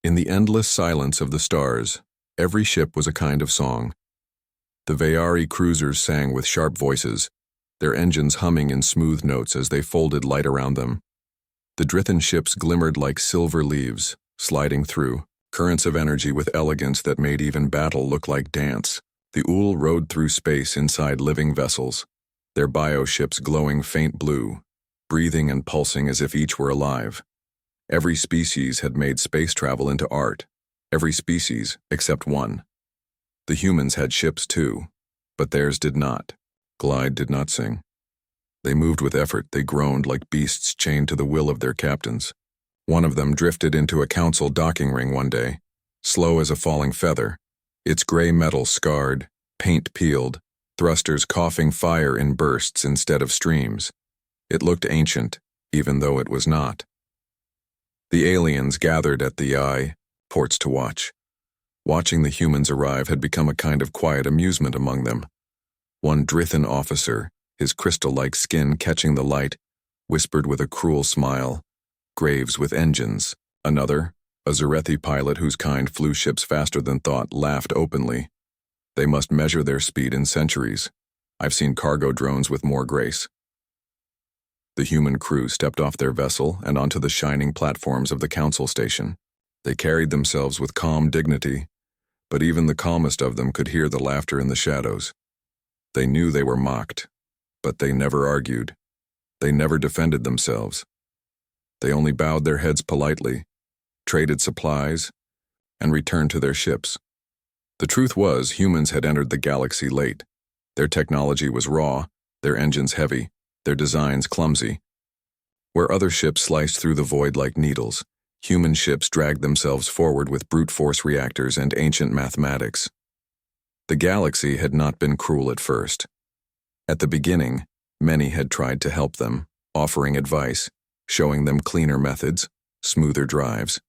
In the endless silence of the stars, every ship was a kind of song. The Vayari cruisers sang with sharp voices, their engines humming in smooth notes as they folded light around them. The Drithan ships glimmered like silver leaves, sliding through, currents of energy with elegance that made even battle look like dance. The Ul rode through space inside living vessels, their bioships glowing faint blue, breathing and pulsing as if each were alive. Every species had made space travel into art, every species except one. The humans had ships too, but theirs did not. Glide did not sing. They moved with effort, they groaned like beasts chained to the will of their captains. One of them drifted into a council docking ring one day, slow as a falling feather, its gray metal scarred, paint peeled, thrusters coughing fire in bursts instead of streams. It looked ancient, even though it was not. The aliens gathered at the ports to watch. Watching the humans arrive had become a kind of quiet amusement among them. One Drithan officer, his crystal-like skin catching the light, whispered with a cruel smile, "Graves with engines." Another, a Zarethi pilot whose kind flew ships faster than thought, laughed openly. "They must measure their speed in centuries. I've seen cargo drones with more grace." The human crew stepped off their vessel and onto the shining platforms of the council station. They carried themselves with calm dignity, but even the calmest of them could hear the laughter in the shadows. They knew they were mocked, but they never argued. They never defended themselves. They only bowed their heads politely, traded supplies, and returned to their ships. The truth was, humans had entered the galaxy late. Their technology was raw, their engines heavy, their designs clumsy. Where other ships sliced through the void like needles, human ships dragged themselves forward with brute force reactors and ancient mathematics. The galaxy had not been cruel at first. At the beginning, many had tried to help them, offering advice, showing them cleaner methods, smoother drives.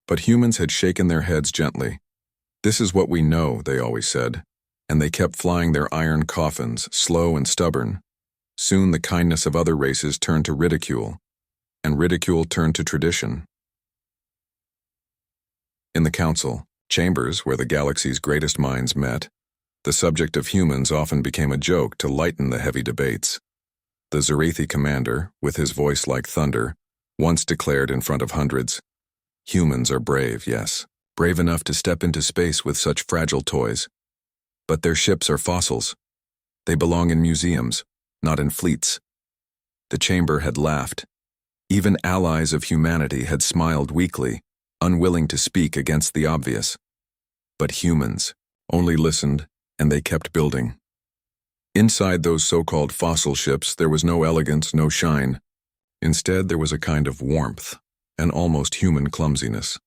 But humans had shaken their heads gently. "This is what we know," they always said, and they kept flying their iron coffins, slow and stubborn. Soon the kindness of other races turned to ridicule, and ridicule turned to tradition. In the council, chambers where the galaxy's greatest minds met, the subject of humans often became a joke to lighten the heavy debates. The Zarethi commander, with his voice like thunder, once declared in front of hundreds, "Humans are brave, yes, brave enough to step into space with such fragile toys. But their ships are fossils. They belong in museums, not in fleets." The chamber had laughed. Even allies of humanity had smiled weakly, unwilling to speak against the obvious. But humans only listened, and they kept building. Inside those so-called fossil ships, there was no elegance, no shine. Instead, there was a kind of warmth, an almost human clumsiness.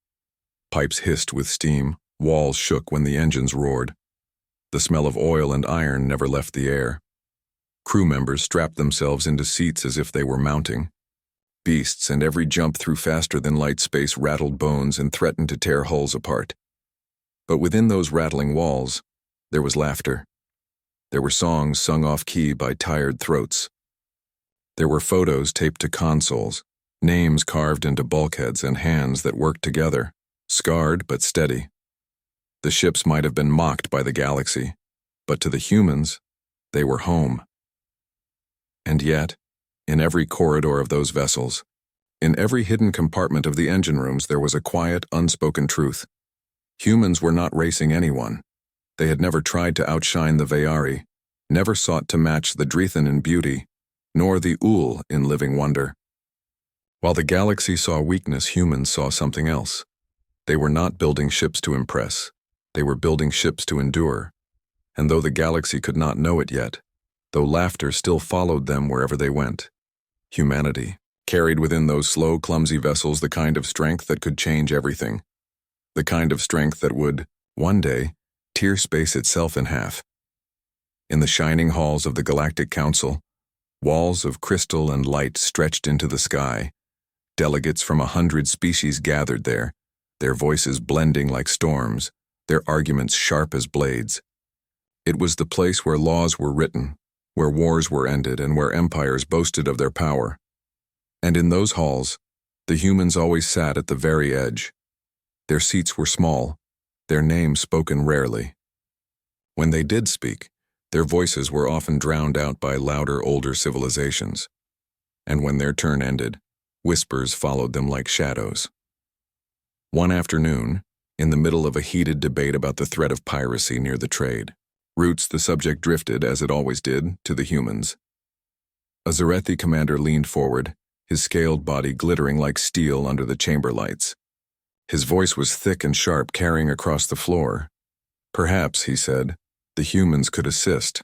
Pipes hissed with steam, walls shook when the engines roared. The smell of oil and iron never left the air. Crew members strapped themselves into seats as if they were mounting. Beasts, and every jump through faster than light space rattled bones and threatened to tear hulls apart. But within those rattling walls, there was laughter. There were songs sung off-key by tired throats. There were photos taped to consoles, names carved into bulkheads, and hands that worked together, scarred but steady. The ships might have been mocked by the galaxy, but to the humans, they were home. And yet, in every corridor of those vessels, in every hidden compartment of the engine rooms, there was a quiet, unspoken truth. Humans were not racing anyone. They had never tried to outshine the Vayari, never sought to match the Drithan in beauty, nor the Ul in living wonder. While the galaxy saw weakness, humans saw something else. They were not building ships to impress. They were building ships to endure. And though the galaxy could not know it yet, though laughter still followed them wherever they went, humanity carried within those slow, clumsy vessels the kind of strength that could change everything. The kind of strength that would, one day, tear space itself in half. In the shining halls of the Galactic Council, walls of crystal and light stretched into the sky. Delegates from 100 species gathered there, their voices blending like storms, their arguments sharp as blades. It was the place where laws were written, where wars were ended, and where empires boasted of their power. And in those halls, the humans always sat at the very edge. Their seats were small, their names spoken rarely. When they did speak, their voices were often drowned out by louder, older civilizations. And when their turn ended, whispers followed them like shadows. One afternoon, in the middle of a heated debate about the threat of piracy near the trade, routes the subject drifted, as it always did, to the humans. A Zarethi commander leaned forward, his scaled body glittering like steel under the chamber lights. His voice was thick and sharp, carrying across the floor. Perhaps, he said, the humans could assist.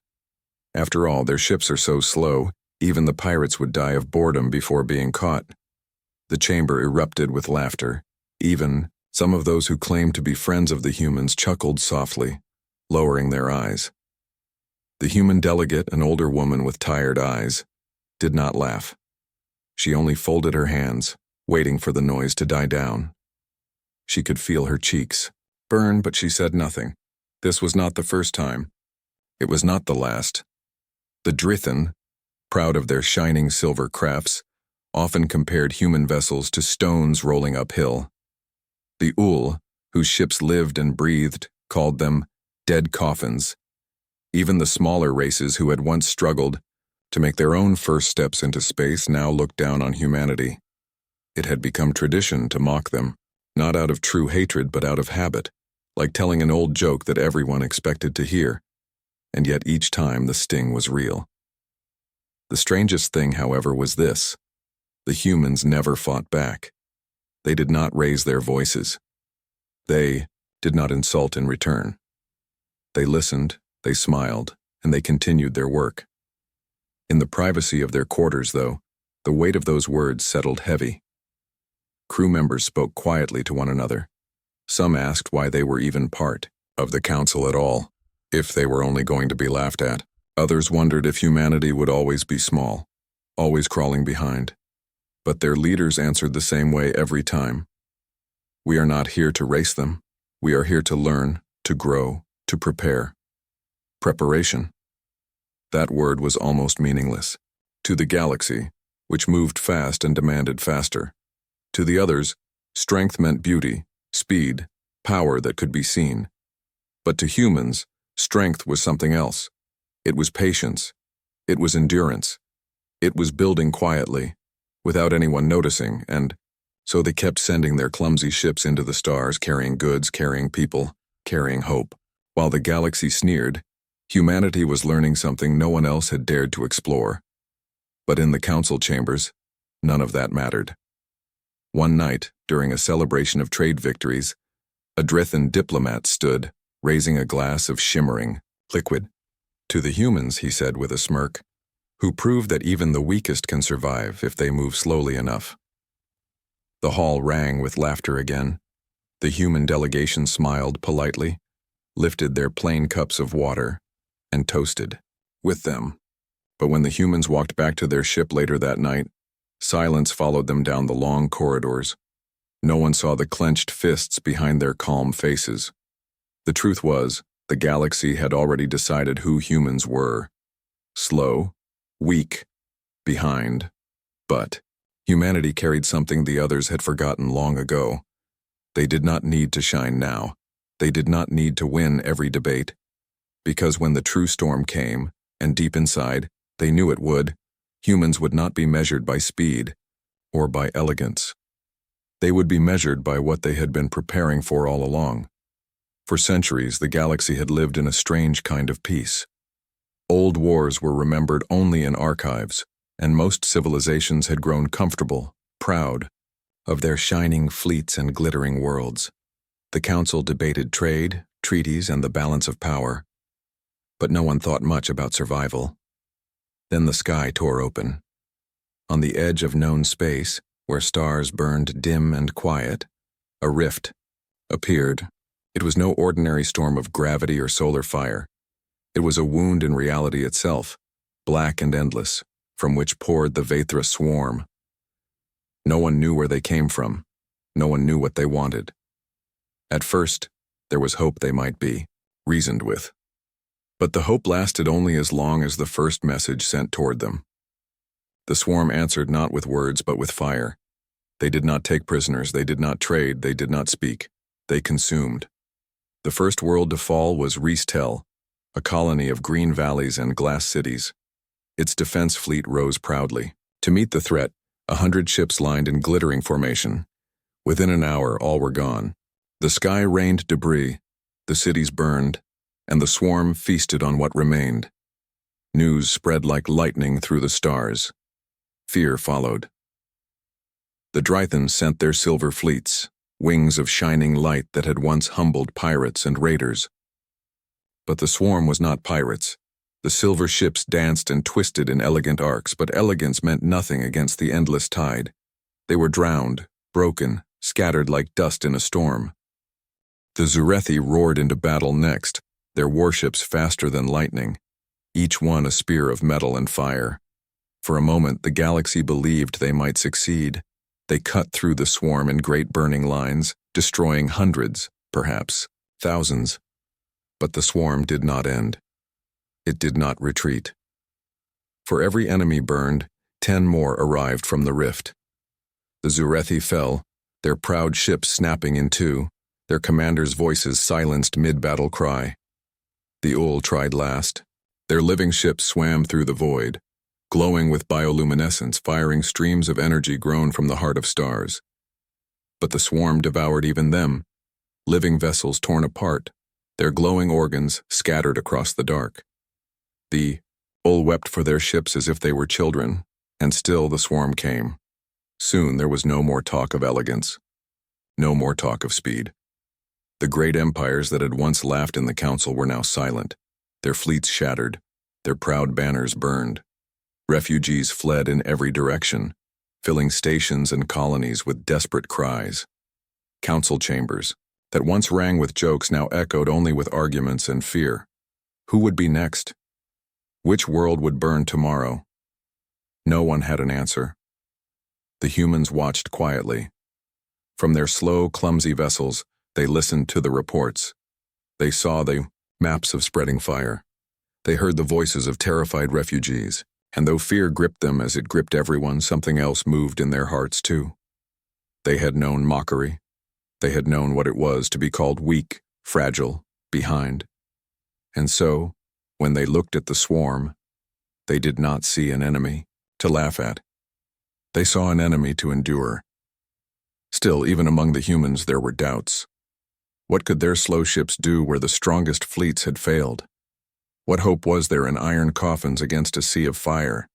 After all, their ships are so slow, even the pirates would die of boredom before being caught. The chamber erupted with laughter. Even some of those who claimed to be friends of the humans chuckled softly, lowering their eyes. The human delegate, an older woman with tired eyes, did not laugh. She only folded her hands, waiting for the noise to die down. She could feel her cheeks burn, but she said nothing. This was not the first time. It was not the last. The Drithen, proud of their shining silver crafts, often compared human vessels to stones rolling uphill. The Ul, whose ships lived and breathed, called them dead coffins. Even the smaller races who had once struggled to make their own first steps into space now looked down on humanity. It had become tradition to mock them, not out of true hatred but out of habit, like telling an old joke that everyone expected to hear, and yet each time the sting was real. The strangest thing, however, was this. The humans never fought back. They did not raise their voices. They did not insult in return. They listened, they smiled, and they continued their work. In the privacy of their quarters, though, the weight of those words settled heavy. Crew members spoke quietly to one another. Some asked why they were even part of the council at all, if they were only going to be laughed at. Others wondered if humanity would always be small, always crawling behind. But their leaders answered the same way every time. We are not here to race them. We are here to learn, to grow, to prepare. Preparation. That word was almost meaningless. To the galaxy, which moved fast and demanded faster. To the others, strength meant beauty, speed, power that could be seen. But to humans, strength was something else. It was patience. It was endurance. It was building quietly, without anyone noticing, and so they kept sending their clumsy ships into the stars, carrying goods, carrying people, carrying hope. While the galaxy sneered, humanity was learning something no one else had dared to explore. But in the council chambers, none of that mattered. One night, during a celebration of trade victories, a Drithen diplomat stood, raising a glass of shimmering liquid. To the humans, he said with a smirk, who prove that even the weakest can survive if they move slowly enough. The hall rang with laughter again. The human delegation smiled politely, lifted their plain cups of water, and toasted with them. But when the humans walked back to their ship later that night, silence followed them down the long corridors. No one saw the clenched fists behind their calm faces. The truth was, the galaxy had already decided who humans were. Slow, weak, behind. But humanity carried something the others had forgotten long ago. They did not need to shine now. They did not need to win every debate. Because when the true storm came, and deep inside, they knew it would, humans would not be measured by speed or by elegance. They would be measured by what they had been preparing for all along. For centuries, the galaxy had lived in a strange kind of peace. Old wars were remembered only in archives, and most civilizations had grown comfortable, proud, of their shining fleets and glittering worlds. The council debated trade, treaties, and the balance of power. But no one thought much about survival. Then the sky tore open. On the edge of known space, where stars burned dim and quiet, a rift appeared. It was no ordinary storm of gravity or solar fire. It was a wound in reality itself, black and endless, from which poured the Vaethra swarm. No one knew where they came from. No one knew what they wanted. At first, there was hope they might be reasoned with. But the hope lasted only as long as the first message sent toward them. The swarm answered not with words but with fire. They did not take prisoners, they did not trade, they did not speak. they consumed. The first world to fall was Reestel, a colony of green valleys and glass cities. Its defense fleet rose proudly. To meet the threat, 100 ships lined in glittering formation. Within an hour, all were gone. The sky rained debris, the cities burned, and the swarm feasted on what remained. News spread like lightning through the stars. Fear followed. The Drythans sent their silver fleets, wings of shining light that had once humbled pirates and raiders. But the swarm was not pirates. The silver ships danced and twisted in elegant arcs, but elegance meant nothing against the endless tide. They were drowned, broken, scattered like dust in a storm. The Zurethi roared into battle next, their warships faster than lightning, each one a spear of metal and fire. For a moment, the galaxy believed they might succeed. They cut through the swarm in great burning lines, destroying hundreds, perhaps thousands. But the swarm did not end. It did not retreat. For every enemy burned, 10 more arrived from the rift. The Zurethi fell, their proud ships snapping in two, their commanders' voices silenced mid-battle cry. The Ul tried last. Their living ships swam through the void, glowing with bioluminescence, firing streams of energy grown from the heart of stars. But the swarm devoured even them, living vessels torn apart, their glowing organs scattered across the dark. The Ul wept for their ships as if they were children, and still the swarm came. Soon there was no more talk of elegance, no more talk of speed. The great empires that had once laughed in the council were now silent, their fleets shattered, their proud banners burned. Refugees fled in every direction, filling stations and colonies with desperate cries. Council chambers, that once rang with jokes, now echoed only with arguments and fear. Who would be next? Which world would burn tomorrow? No one had an answer. The humans watched quietly. From their slow, clumsy vessels, they listened to the reports. They saw the maps of spreading fire. They heard the voices of terrified refugees, and though fear gripped them as it gripped everyone, something else moved in their hearts too. They had known mockery. They had known what it was to be called weak, fragile, behind. And so, when they looked at the swarm, they did not see an enemy to laugh at. They saw an enemy to endure. Still, even among the humans, there were doubts. What could their slow ships do where the strongest fleets had failed? What hope was there in iron coffins against a sea of fire?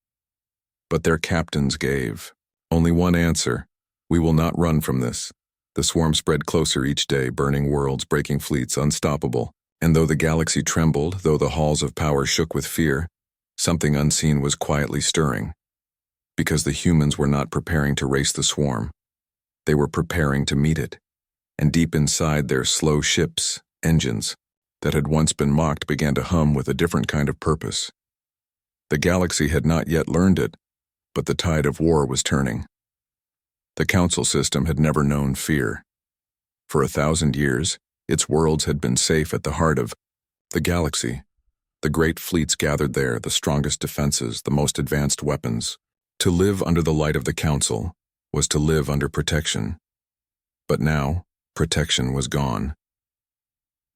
But their captains gave only one answer: we will not run from this. The swarm spread closer each day, burning worlds, breaking fleets, unstoppable. And though the galaxy trembled, though the halls of power shook with fear, something unseen was quietly stirring. Because the humans were not preparing to race the swarm. They were preparing to meet it. And deep inside their slow ships, engines, that had once been mocked began to hum with a different kind of purpose. The galaxy had not yet learned it, but the tide of war was turning. The council system had never known fear. For 1,000 years, its worlds had been safe at the heart of the galaxy. The great fleets gathered there, the strongest defenses, the most advanced weapons. To live under the light of the council was to live under protection. But now, protection was gone.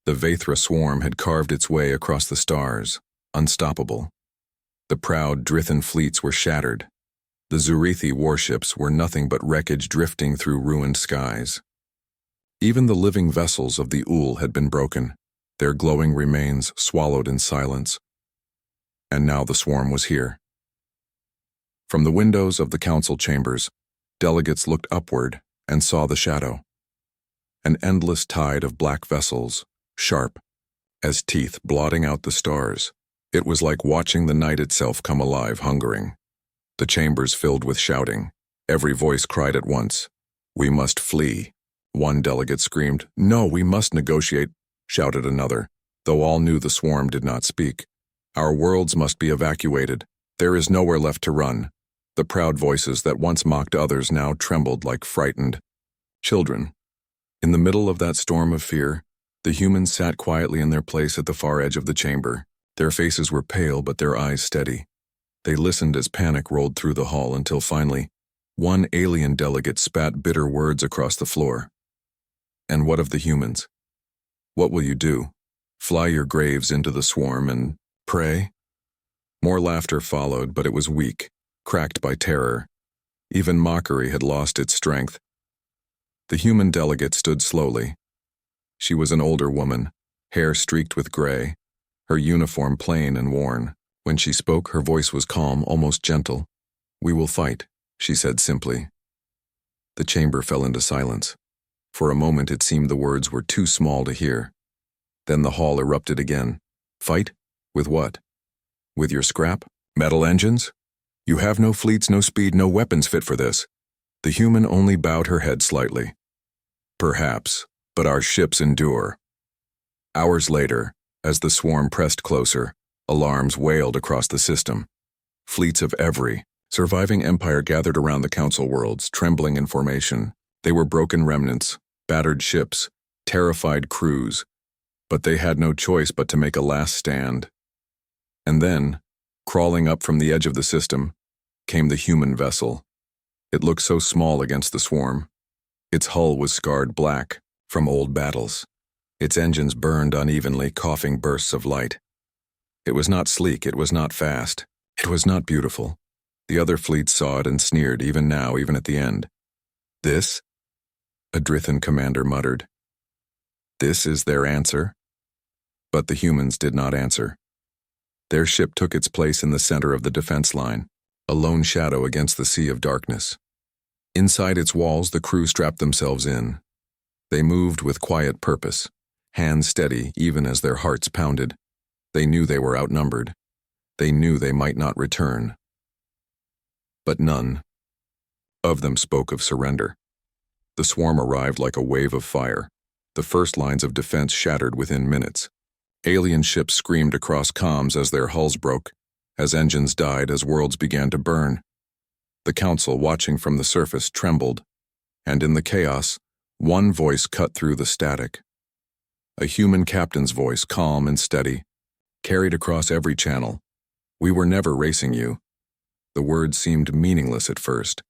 The Vaethra swarm had carved its way across the stars, unstoppable. The proud Drythan fleets were shattered. The Zurethi warships were nothing but wreckage drifting through ruined skies. Even the living vessels of the Ul had been broken, their glowing remains swallowed in silence. And now the swarm was here. From the windows of the council chambers, delegates looked upward and saw the shadow. An endless tide of black vessels, sharp as teeth blotting out the stars. It was like watching the night itself come alive, hungering. The chambers filled with shouting. Every voice cried at once, "We must flee." One delegate screamed, "No, we must negotiate," shouted another, though all knew the swarm did not speak. "Our worlds must be evacuated. There is nowhere left to run." The proud voices that once mocked others now trembled like frightened children. In the middle of that storm of fear, the humans sat quietly in their place at the far edge of the chamber. Their faces were pale, but their eyes steady. They listened as panic rolled through the hall until finally, one alien delegate spat bitter words across the floor. And what of the humans? What will you do? Fly your graves into the swarm and pray? More laughter followed, but it was weak, cracked by terror. Even mockery had lost its strength. The human delegate stood slowly. She was an older woman, hair streaked with gray, her uniform plain and worn. When she spoke, her voice was calm, almost gentle. "We will fight," she said simply. The chamber fell into silence. For a moment it seemed the words were too small to hear. Then the hall erupted again. "Fight? With what? With your scrap? Metal engines? You have no fleets, no speed, no weapons fit for this." The human only bowed her head slightly. "Perhaps, but our ships endure." Hours later, as the swarm pressed closer, alarms wailed across the system. Fleets of every surviving empire gathered around the council worlds, trembling in formation. They were broken remnants, battered ships, terrified crews, but they had no choice but to make a last stand. And then, crawling up from the edge of the system, came the human vessel. It looked so small against the swarm. Its hull was scarred black from old battles. Its engines burned unevenly, coughing bursts of light. It was not sleek, it was not fast, it was not beautiful. The other fleets saw it and sneered, even now, even at the end. "This?" a Drithan commander muttered. "This is their answer?" But the humans did not answer. Their ship took its place in the center of the defense line, a lone shadow against the sea of darkness. Inside its walls, the crew strapped themselves in. They moved with quiet purpose, hands steady even as their hearts pounded. They knew they were outnumbered. They knew they might not return. But none of them spoke of surrender. The swarm arrived like a wave of fire. The first lines of defense shattered within minutes. Alien ships screamed across comms as their hulls broke, as engines died, as worlds began to burn. The council, watching from the surface, trembled, and in the chaos, one voice cut through the static. A human captain's voice, calm and steady, carried across every channel. "We were never racing you." The words seemed meaningless at first,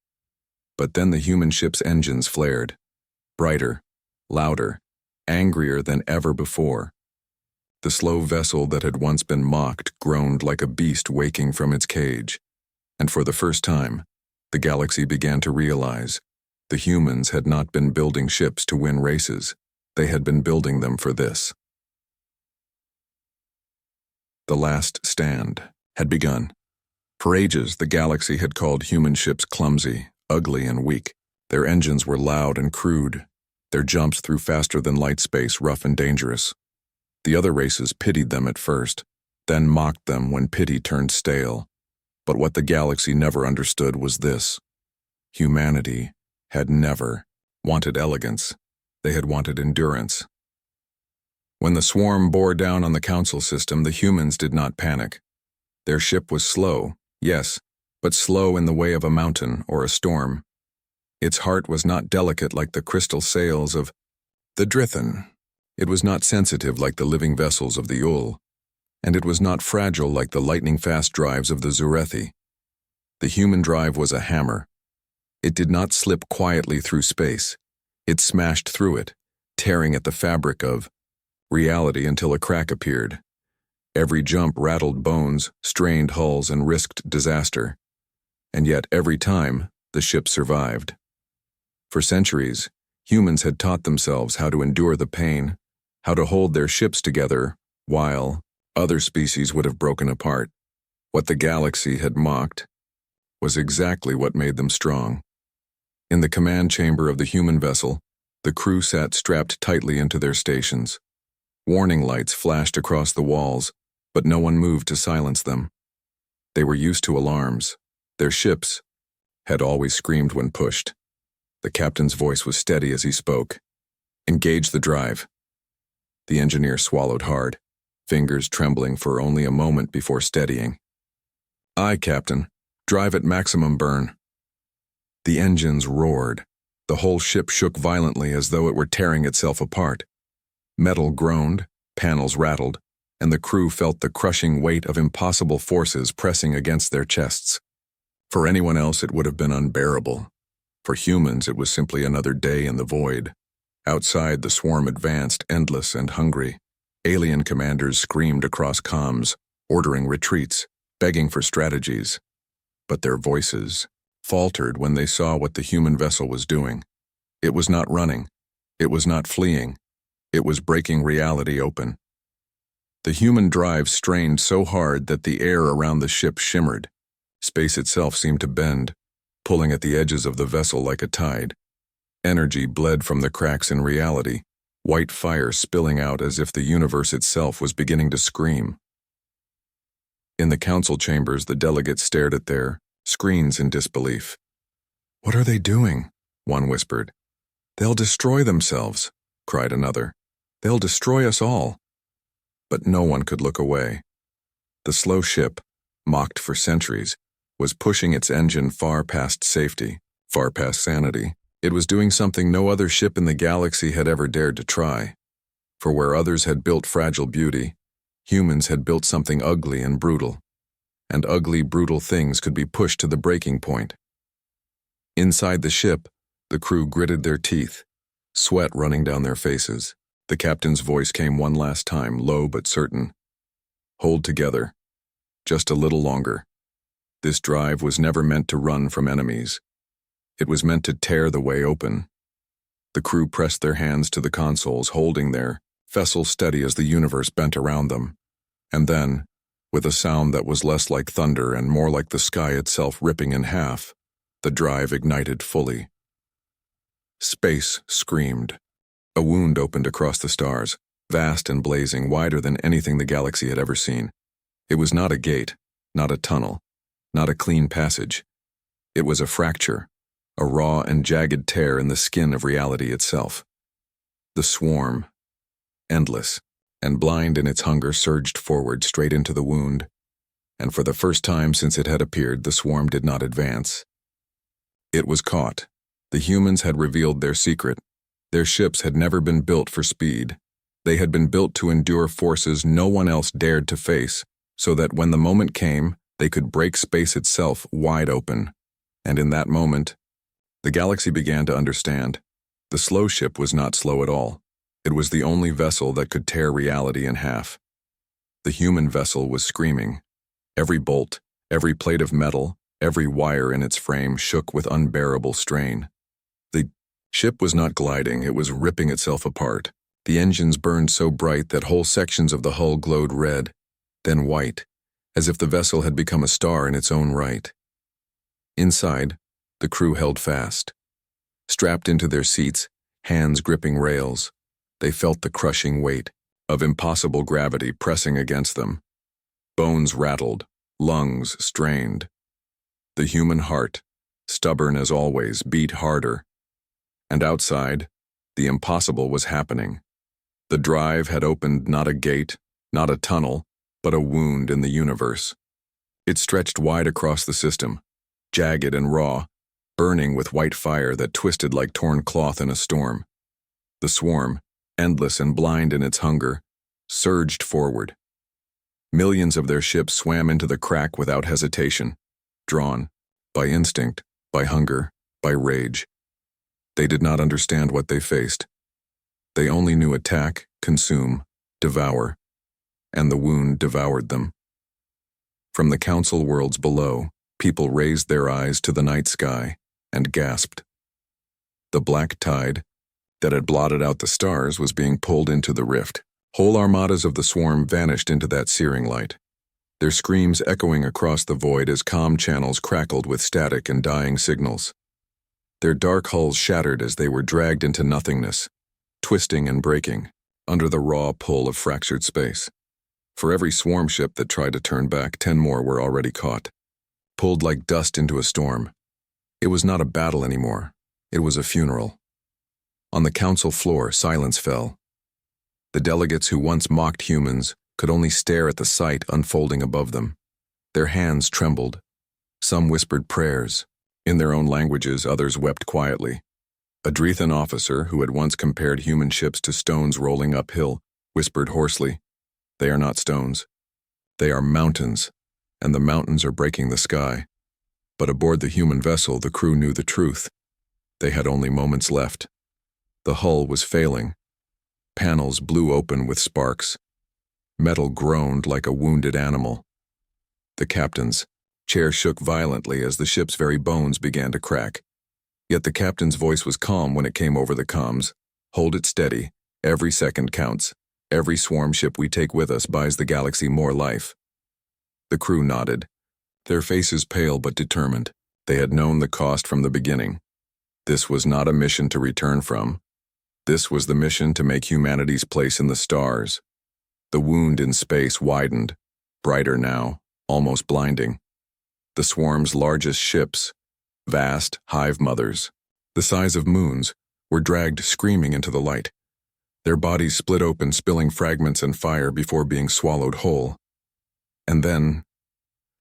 but then the human ship's engines flared, brighter, louder, angrier than ever before. The slow vessel that had once been mocked groaned like a beast waking from its cage, and for the first time, the galaxy began to realize the humans had not been building ships to win races, they had been building them for this. The last stand had begun. For ages, the galaxy had called human ships clumsy, ugly, and weak. Their engines were loud and crude, their jumps through faster than light space rough and dangerous. The other races pitied them at first, then mocked them when pity turned stale. But what the galaxy never understood was this: humanity had never wanted elegance, they had wanted endurance. When the swarm bore down on the council system, the humans did not panic. Their ship was slow, yes, but slow in the way of a mountain or a storm. Its heart was not delicate like the crystal sails of the Drithan. It was not sensitive like the living vessels of the Ul, and it was not fragile like the lightning-fast drives of the Zurethi. The human drive was a hammer. It did not slip quietly through space. It smashed through it, tearing at the fabric of reality until a crack appeared. Every jump rattled bones, strained hulls, and risked disaster. And yet, every time, the ship survived. For centuries, humans had taught themselves how to endure the pain, how to hold their ships together, while other species would have broken apart. What the galaxy had mocked was exactly what made them strong. In the command chamber of the human vessel, the crew sat strapped tightly into their stations. Warning lights flashed across the walls, but no one moved to silence them. They were used to alarms. Their ships had always screamed when pushed. The captain's voice was steady as he spoke. "Engage the drive." The engineer swallowed hard, fingers trembling for only a moment before steadying. "Aye, Captain. Drive at maximum burn." The engines roared. The whole ship shook violently as though it were tearing itself apart. Metal groaned, panels rattled, and the crew felt the crushing weight of impossible forces pressing against their chests. For anyone else, it would have been unbearable. For humans, it was simply another day in the void. Outside, the swarm advanced, endless and hungry. Alien commanders screamed across comms, ordering retreats, begging for strategies. But their voices faltered when they saw what the human vessel was doing. It was not running. It was not fleeing. It was breaking reality open. The human drive strained so hard that the air around the ship shimmered. Space itself seemed to bend, pulling at the edges of the vessel like a tide. Energy bled from the cracks in reality, white fire spilling out as if the universe itself was beginning to scream. In the council chambers, the delegates stared at their screens in disbelief. "What are they doing?" one whispered. "They'll destroy themselves," cried another. "They'll destroy us all." But no one could look away. The slow ship, mocked for centuries, was pushing its engine far past safety, far past sanity. It was doing something no other ship in the galaxy had ever dared to try. For where others had built fragile beauty, humans had built something ugly and brutal. And ugly, brutal things could be pushed to the breaking point. Inside the ship, the crew gritted their teeth, sweat running down their faces. The captain's voice came one last time, low but certain. "Hold together. Just a little longer. This drive was never meant to run from enemies. It was meant to tear the way open." The crew pressed their hands to the consoles, holding their vessel steady as the universe bent around them. And then, with a sound that was less like thunder and more like the sky itself ripping in half, the drive ignited fully. Space screamed. A wound opened across the stars, vast and blazing, wider than anything the galaxy had ever seen. It was not a gate, not a tunnel, not a clean passage. It was a fracture, a raw and jagged tear in the skin of reality itself. The swarm, endless and blind in its hunger, surged forward straight into the wound, and for the first time since it had appeared, the swarm did not advance. It was caught. The humans had revealed their secret. Their ships had never been built for speed. They had been built to endure forces no one else dared to face, so that when the moment came, they could break space itself wide open. And in that moment, the galaxy began to understand. The slow ship was not slow at all. It was the only vessel that could tear reality in half. The human vessel was screaming. Every bolt, every plate of metal, every wire in its frame shook with unbearable strain. The ship was not gliding, it was ripping itself apart. The engines burned so bright that whole sections of the hull glowed red, then white, as if the vessel had become a star in its own right. Inside, the crew held fast. Strapped into their seats, hands gripping rails, they felt the crushing weight of impossible gravity pressing against them. Bones rattled, lungs strained. The human heart, stubborn as always, beat harder. And outside, the impossible was happening. The drive had opened not a gate, not a tunnel, but a wound in the universe. It stretched wide across the system, jagged and raw, burning with white fire that twisted like torn cloth in a storm. The swarm, endless and blind in its hunger, surged forward. Millions of their ships swam into the crack without hesitation, drawn by instinct, by hunger, by rage. They did not understand what they faced. They only knew attack, consume, devour, and the wound devoured them. From the council worlds below, people raised their eyes to the night sky and gasped. The black tide that had blotted out the stars was being pulled into the rift. Whole armadas of the swarm vanished into that searing light, their screams echoing across the void as comm channels crackled with static and dying signals. Their dark hulls shattered as they were dragged into nothingness, twisting and breaking under the raw pull of fractured space. For every swarm ship that tried to turn back, 10 more were already caught, pulled like dust into a storm. It was not a battle anymore. It was a funeral. On the council floor, silence fell. The delegates who once mocked humans could only stare at the sight unfolding above them. Their hands trembled. Some whispered prayers. In their own languages, others wept quietly. A Drethan officer, who had once compared human ships to stones rolling uphill, whispered hoarsely, "They are not stones. They are mountains, and the mountains are breaking the sky." But aboard the human vessel, the crew knew the truth. They had only moments left. The hull was failing. Panels blew open with sparks. Metal groaned like a wounded animal. The captain's chair shook violently as the ship's very bones began to crack. Yet the captain's voice was calm when it came over the comms. Hold it steady. Every second counts. Every swarm ship we take with us buys the galaxy more life. The crew nodded, their faces pale but determined. They had known the cost from the beginning. This was not a mission to return from. This was the mission to make humanity's place in the stars. The wound in space widened, brighter now, almost blinding. The swarm's largest ships, vast hive mothers, the size of moons, were dragged screaming into the light. Their bodies split open, spilling fragments and fire before being swallowed whole. And then,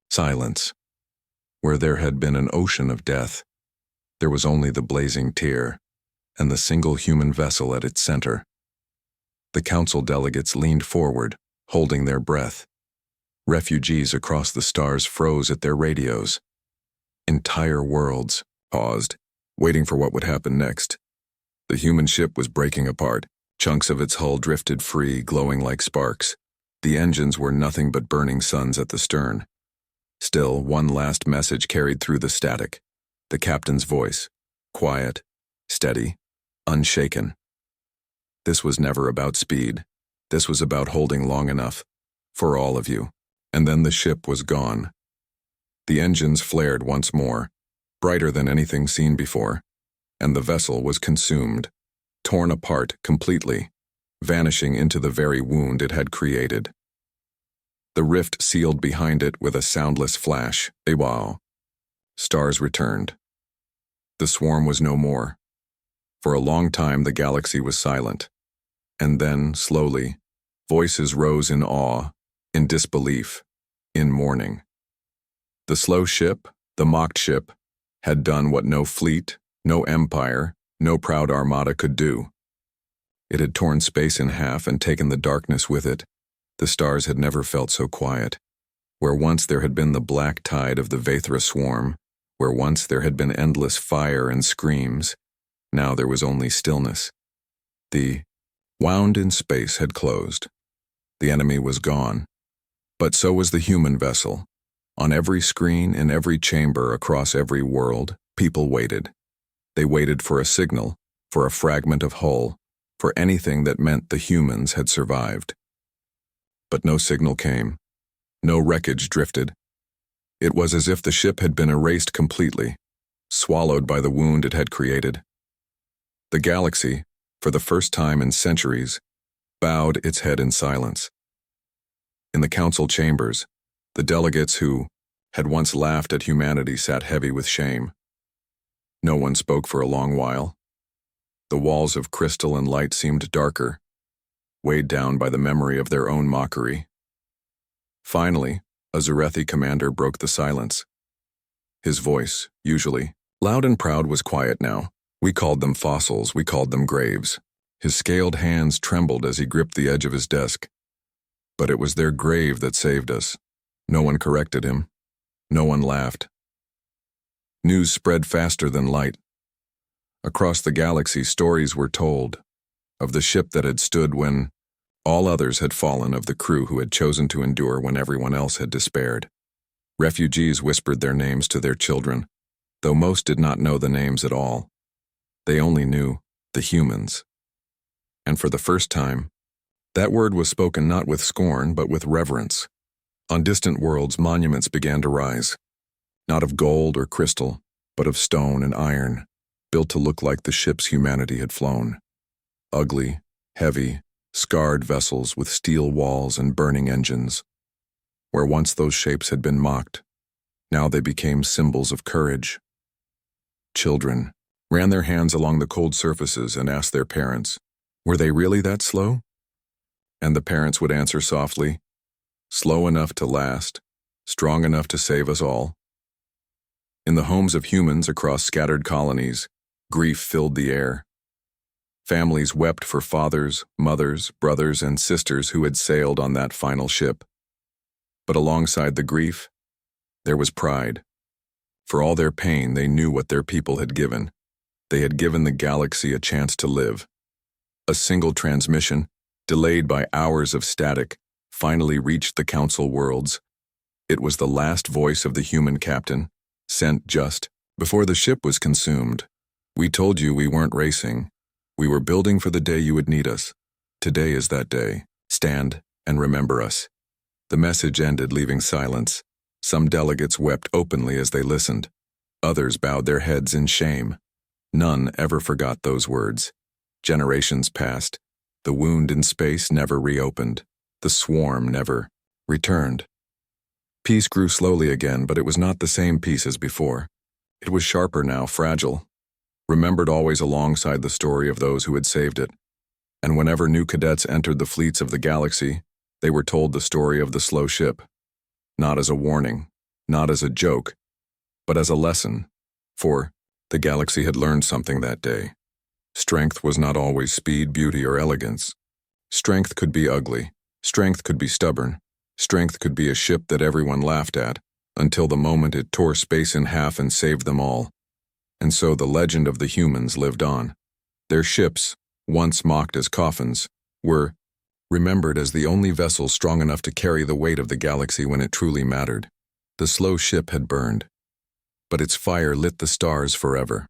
silence. Where there had been an ocean of death, there was only the blazing tear and the single human vessel at its center. The council delegates leaned forward, holding their breath. Refugees across the stars froze at their radios. Entire worlds paused, waiting for what would happen next. The human ship was breaking apart. Chunks of its hull drifted free, glowing like sparks. The engines were nothing but burning suns at the stern. Still, one last message carried through the static. The captain's voice, quiet, steady, unshaken. This was never about speed. This was about holding long enough, for all of you. And then the ship was gone. The engines flared once more, brighter than anything seen before, and the vessel was consumed, torn apart completely, vanishing into the very wound it had created. The rift sealed behind it with a soundless flash. Wow. Stars returned. The swarm was no more. For a long time the galaxy was silent. And then, slowly, voices rose in awe, in disbelief, in mourning. The slow ship, the mocked ship, had done what no fleet, no empire, no proud armada could do. It had torn space in half and taken the darkness with it. The stars had never felt so quiet. Where once there had been the black tide of the Vathra swarm, where once there had been endless fire and screams, now there was only stillness. The wound in space had closed. The enemy was gone. But so was the human vessel. On every screen, in every chamber, across every world, people waited. They waited for a signal, for a fragment of hull, for anything that meant the humans had survived. But no signal came. No wreckage drifted. It was as if the ship had been erased completely, swallowed by the wound it had created. The galaxy, for the first time in centuries, bowed its head in silence. In the council chambers, the delegates who had once laughed at humanity sat heavy with shame. No one spoke for a long while. The walls of crystal and light seemed darker, weighed down by the memory of their own mockery. Finally, a Zarethi commander broke the silence. His voice, usually loud and proud, was quiet now. We called them fossils, we called them graves. His scaled hands trembled as he gripped the edge of his desk. But it was their grave that saved us. No one corrected him. No one laughed. News spread faster than light. Across the galaxy, stories were told of the ship that had stood when all others had fallen, of the crew who had chosen to endure when everyone else had despaired. Refugees whispered their names to their children, though most did not know the names at all. They only knew the humans. And for the first time, that word was spoken not with scorn, but with reverence. On distant worlds, monuments began to rise, not of gold or crystal, but of stone and iron, built to look like the ships humanity had flown. Ugly, heavy, scarred vessels with steel walls and burning engines. Where once those shapes had been mocked, now they became symbols of courage. Children ran their hands along the cold surfaces and asked their parents, were they really that slow? And the parents would answer softly, slow enough to last, strong enough to save us all. In the homes of humans across scattered colonies, grief filled the air. Families wept for fathers, mothers, brothers, and sisters who had sailed on that final ship. But alongside the grief, there was pride. For all their pain, they knew what their people had given. They had given the galaxy a chance to live, A single transmission, delayed by hours of static, finally reached the Council worlds. It was the last voice of the human captain, sent just before the ship was consumed. We told you we weren't racing. We were building for the day you would need us. Today is that day. Stand and remember us. The message ended, leaving silence. Some delegates wept openly as they listened. Others bowed their heads in shame. None ever forgot those words. Generations passed. The wound in space never reopened. The swarm never returned. Peace grew slowly again, but it was not the same peace as before. It was sharper now, fragile, remembered always alongside the story of those who had saved it. And whenever new cadets entered the fleets of the galaxy, they were told the story of the slow ship. Not as a warning, not as a joke, but as a lesson. For the galaxy had learned something that day. Strength was not always speed, beauty, or elegance. Strength could be ugly. Strength could be stubborn. Strength could be a ship that everyone laughed at, until the moment it tore space in half and saved them all. And so the legend of the humans lived on. Their ships, once mocked as coffins, were remembered as the only vessel strong enough to carry the weight of the galaxy when it truly mattered. The slow ship had burned, but its fire lit the stars forever.